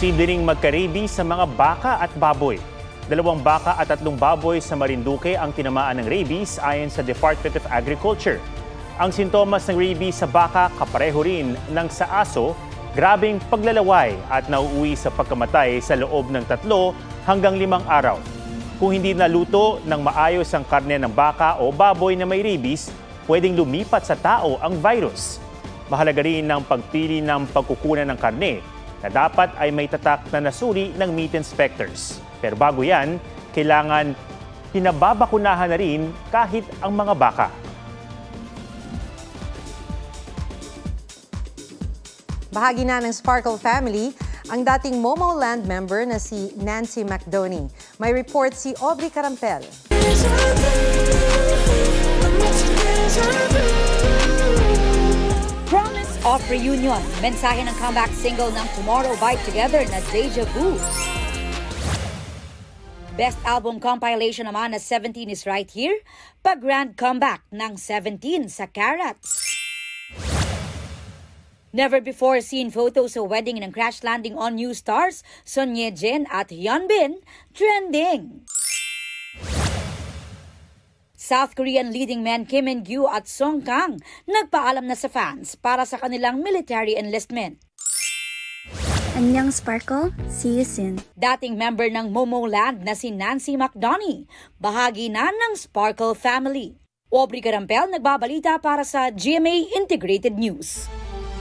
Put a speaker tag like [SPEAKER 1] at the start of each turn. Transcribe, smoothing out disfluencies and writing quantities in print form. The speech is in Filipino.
[SPEAKER 1] Posible ring magka-rabies sa mga baka at baboy. 2 baka at 3 baboy sa Marinduque ang tinamaan ng rabies ayon sa Department of Agriculture. Ang sintomas ng rabies sa baka kapareho rin ng sa aso, grabing paglalaway at nauuwi sa pagkamatay sa loob ng 3 hanggang 5 araw. Kung hindi naluto ng maayos ang karne ng baka o baboy na may rabies, pwedeng lumipat sa tao ang virus. Mahalaga rin ang pagpili ng pagkukunan ng karne na dapat ay may tatak na nasuri ng meat inspectors. Pero bago yan, kailangan pinababakunahan na rin kahit ang mga baka.
[SPEAKER 2] Bahagi na ng Sparkle family ang dating Momo Land member na si Nancy McDonnie. May report si Aubrey Carampel.
[SPEAKER 3] Promise of reunion. Mensahe ng comeback single ng Tomorrow Bite Together na Deja Vu. Best album compilation naman na 17 is Right Here. Pag-grand comeback ng 17 sa Carats. Never before seen photos sa wedding ng crash landing on new stars, Son Ye Jin at Hyun Bin, trending. South Korean leading men Kim In-gyu at Song Kang nagpaalam na sa fans para sa kanilang military enlistment.
[SPEAKER 4] Annyeong Sparkle, see you soon.
[SPEAKER 3] Dating member ng Momo Land na si Nancy McDonnie, bahagi na ng Sparkle family. Aubrey Carampel nagbabalita para sa GMA Integrated News.